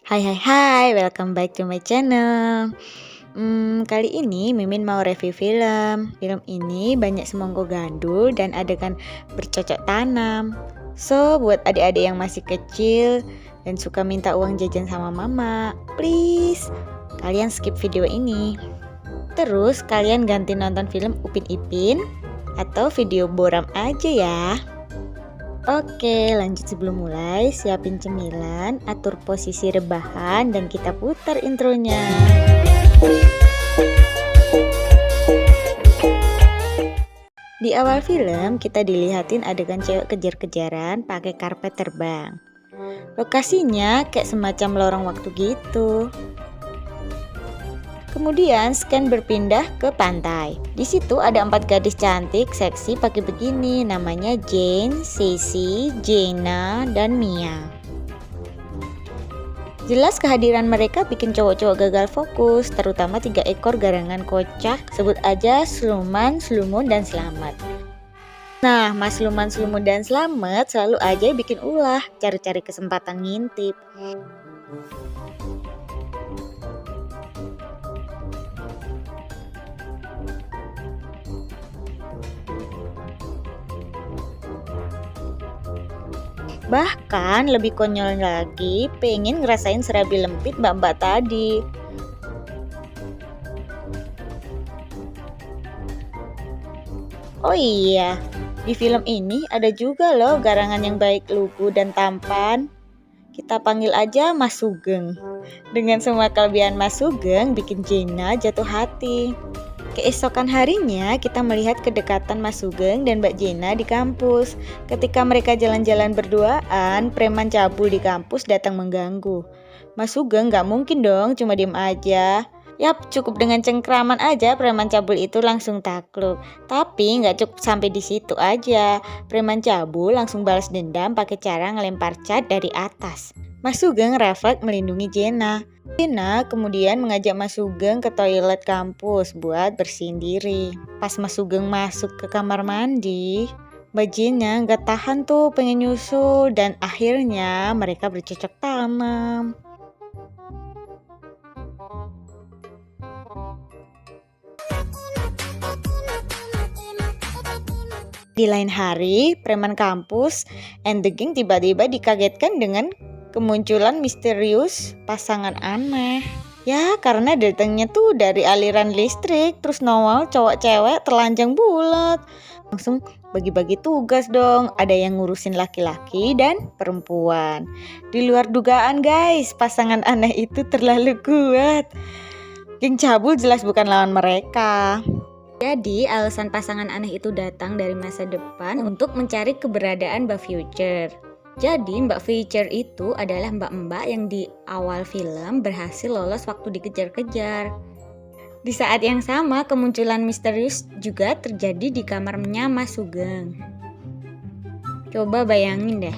Hai hai hai, welcome back to my channel. Kali ini Mimin mau review film. Film ini banyak semongko gandul dan adegan bercocok tanam. So, buat adik-adik yang masih kecil dan suka minta uang jajan sama mama, please kalian skip video ini. Terus kalian ganti nonton film Upin Ipin atau video Boram aja ya. Oke, lanjut. Sebelum mulai, siapin cemilan, atur posisi rebahan, dan kita putar intronya. Di awal film, kita dilihatin adegan cewek kejar-kejaran pakai karpet terbang. Lokasinya kayak semacam lorong waktu gitu. Kemudian scan berpindah ke pantai. Di situ ada 4 gadis cantik, seksi pakai bikini. Namanya Jane, Sissy, Jenna, dan Mia. Jelas kehadiran mereka bikin cowok-cowok gagal fokus, terutama 3 ekor garangan kocak. Sebut aja Sluman, Slumun, dan Slamet. Nah, Mas Sluman, Slumun, dan Slamet selalu aja bikin ulah, cari-cari kesempatan ngintip. Bahkan lebih konyol lagi, pengen ngerasain serabi lempit mbak-mbak tadi. Oh iya, di film ini ada juga loh garangan yang baik lugu dan tampan. Kita panggil aja Mas Sugeng. Dengan semua kelebihan Mas Sugeng bikin Jenna jatuh hati. Keesokan harinya kita melihat kedekatan Mas Sugeng dan Mbak Jenna di kampus. Ketika mereka jalan-jalan berduaan, preman cabul di kampus datang mengganggu. Mas Sugeng gak mungkin dong cuma diem aja. Yap, cukup dengan cengkraman aja preman cabul itu langsung takluk. Tapi gak cukup sampai di situ aja. Preman cabul langsung balas dendam pakai cara ngelempar cat dari atas. Mas Sugeng refleks melindungi Jenna. Jenna kemudian mengajak Mas Sugeng ke toilet kampus buat bersihin diri. Pas Mas Sugeng masuk ke kamar mandi, Mbak Jenna gak tahan tuh pengen nyusul dan akhirnya mereka bercocok tanam. Di lain hari, preman kampus and the gang tiba-tiba dikagetkan dengan kemunculan misterius pasangan aneh. Ya, karena datangnya tuh dari aliran listrik, terus nongol cowok cewek telanjang bulat. Langsung bagi-bagi tugas dong, ada yang ngurusin laki-laki dan perempuan. Di luar dugaan guys, pasangan aneh itu terlalu kuat. Geng cabul jelas bukan lawan mereka. Jadi alasan pasangan aneh itu datang dari masa depan untuk mencari keberadaan Mbak Future. Jadi Mbak Future itu adalah mbak-mbak yang di awal film berhasil lolos waktu dikejar-kejar. Di saat yang sama kemunculan misterius juga terjadi di kamarnya Mas Sugeng. Coba bayangin deh.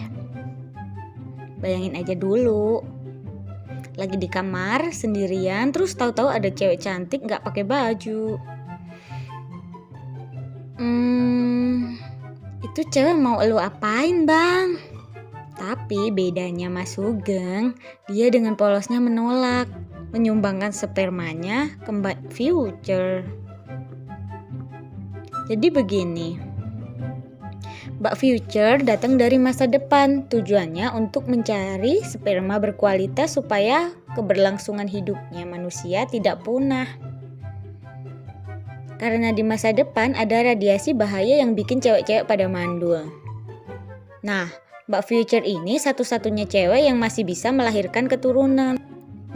Bayangin aja dulu. Lagi di kamar sendirian terus tahu-tahu ada cewek cantik gak pakai baju. Itu cewek mau elu apain bang? Tapi bedanya Mas Sugeng, dia dengan polosnya menolak, menyumbangkan spermanya ke Mbak Future. Jadi begini, Mbak Future datang dari masa depan, tujuannya untuk mencari sperma berkualitas supaya keberlangsungan hidupnya manusia tidak punah. Karena di masa depan ada radiasi bahaya yang bikin cewek-cewek pada mandul. Nah, Mbak Future ini satu-satunya cewek yang masih bisa melahirkan keturunan.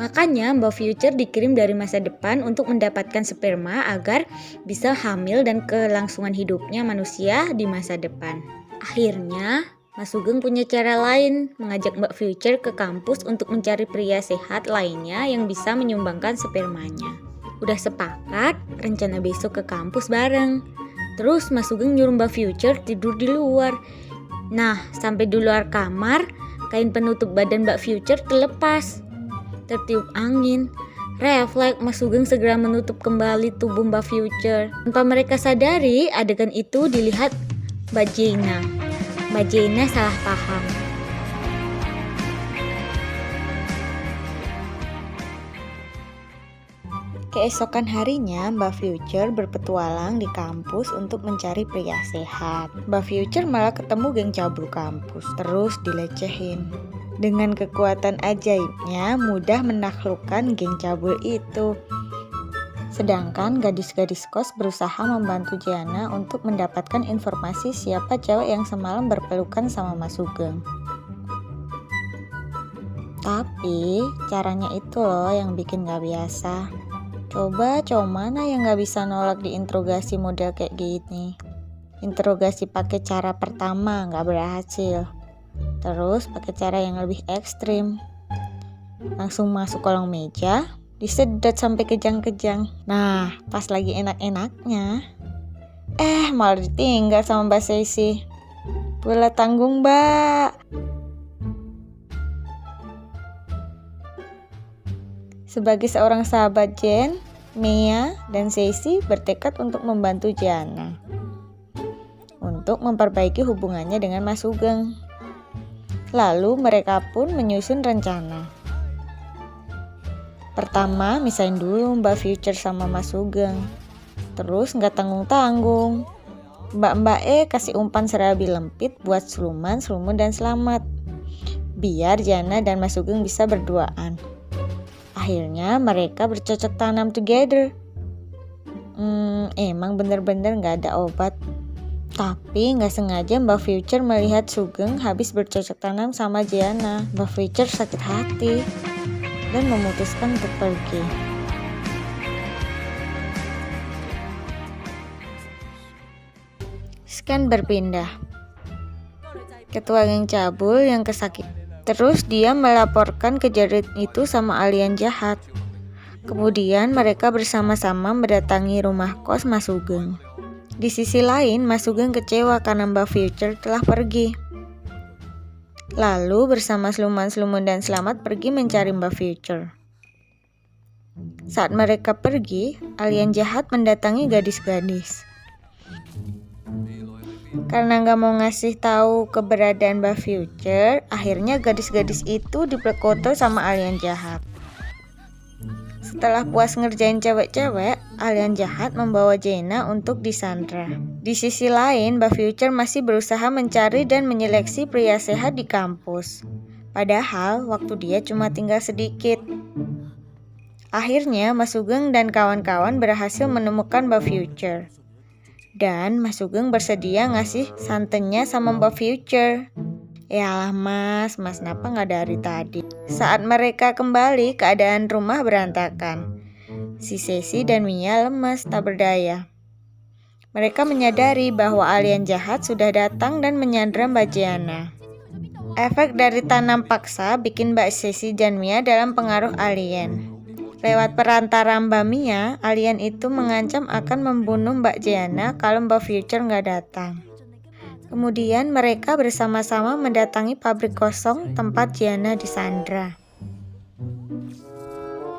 Makanya Mbak Future dikirim dari masa depan untuk mendapatkan sperma agar bisa hamil dan kelangsungan hidupnya manusia di masa depan. Akhirnya, Mas Sugeng punya cara lain, mengajak Mbak Future ke kampus untuk mencari pria sehat lainnya yang bisa menyumbangkan spermanya. Udah sepakat, rencana besok ke kampus bareng. Terus Mas Sugeng nyuruh Mbak Future tidur di luar. Nah, sampai di luar kamar, kain penutup badan Mbak Future terlepas. Tertiup angin. Refleks Mas Sugeng segera menutup kembali tubuh Mbak Future. Tanpa mereka sadari, adegan itu dilihat Mbak Jenna. Mbak Jenna salah paham. Keesokan harinya, Mbak Future berpetualang di kampus untuk mencari pria sehat. Mbak Future malah ketemu geng cabul kampus, terus dilecehin. Dengan kekuatan ajaibnya, mudah menaklukkan geng cabul itu. Sedangkan gadis-gadis kos berusaha membantu Gianna untuk mendapatkan informasi siapa cewek yang semalam berpelukan sama Mas Sugeng. Tapi caranya itu loh yang bikin gak biasa. Coba cowok mana yang gak bisa nolak diinterogasi model kayak gini. Interogasi pakai cara pertama gak berhasil. Terus pakai cara yang lebih ekstrim. Langsung masuk kolong meja, disedot sampai kejang-kejang. Nah, pas lagi enak-enaknya, malah ditinggal sama Mbak Sesi. Bola tanggung, Mbak. Sebagai seorang sahabat Jen, Mia dan Sesi bertekad untuk membantu Gianna untuk memperbaiki hubungannya dengan Mas Sugeng. Lalu mereka pun menyusun rencana. Pertama, misahin dulu Mbak Future sama Mas Sugeng. Terus nggak tanggung-tanggung, Mbak kasih umpan serabi lempit buat Sluman, dan Slamet, biar Gianna dan Mas Sugeng bisa berduaan. Akhirnya mereka bercocok tanam together. Emang bener-bener gak ada obat. Tapi gak sengaja Mbak Future melihat Sugeng habis bercocok tanam sama Gianna. Mbak Future sakit hati dan memutuskan untuk pergi. Scan berpindah. Ketua geng cabul yang kesakitan. Terus dia melaporkan kejadian itu sama alien jahat. Kemudian mereka bersama-sama mendatangi rumah kos Mas Sugeng. Di sisi lain, Mas Sugeng kecewa karena Mbak Future telah pergi. Lalu bersama Sluman dan Slamet pergi mencari Mbak Future. Saat mereka pergi, alien jahat mendatangi gadis-gadis. Karena gak mau ngasih tahu keberadaan Mbak Future, akhirnya gadis-gadis itu diplekoto sama alien jahat. Setelah puas ngerjain cewek-cewek, alien jahat membawa Gianna untuk disandra. Di sisi lain, Mbak Future masih berusaha mencari dan menyeleksi pria sehat di kampus. Padahal waktu dia cuma tinggal sedikit. Akhirnya Mas Sugeng dan kawan-kawan berhasil menemukan Mbak Future. Dan Mas Sugeng bersedia ngasih santennya sama Mbak Future. Yalah mas napa gak dari tadi? Saat mereka kembali, keadaan rumah berantakan. Si Sesi dan Mia lemas tak berdaya. Mereka menyadari bahwa alien jahat sudah datang dan menyandra Mbak Gianna. Efek dari tanam paksa bikin Mbak Sesi dan Mia dalam pengaruh alien. Lewat perantara Mbak Mia, alien itu mengancam akan membunuh Mbak Gianna kalau Mbak Future nggak datang. Kemudian mereka bersama-sama mendatangi pabrik kosong tempat Gianna disandra.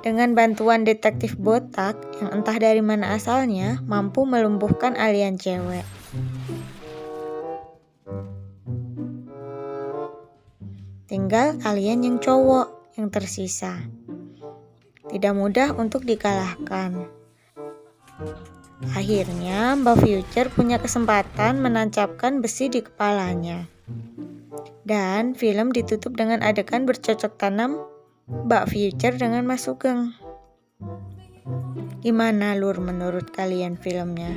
Dengan bantuan detektif botak yang entah dari mana asalnya, mampu melumpuhkan alien cewek. Tinggal alien yang cowok yang tersisa. Tidak mudah untuk dikalahkan. Akhirnya Mbak Future punya kesempatan menancapkan besi di kepalanya. Dan film ditutup dengan adegan bercocok tanam Mbak Future dengan Mas Sugeng. Gimana lur menurut kalian filmnya?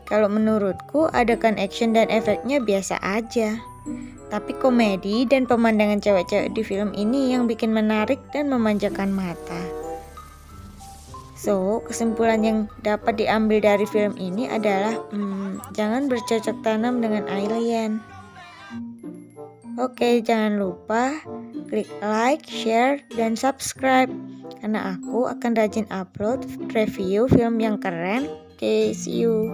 Kalau menurutku adegan action dan efeknya biasa aja. Tapi komedi dan pemandangan cewek-cewek di film ini yang bikin menarik dan memanjakan mata. So, kesimpulan yang dapat diambil dari film ini adalah jangan bercocok tanam dengan alien. Oke, jangan lupa klik like, share, dan subscribe. Karena aku akan rajin upload review film yang keren. Oke, see you.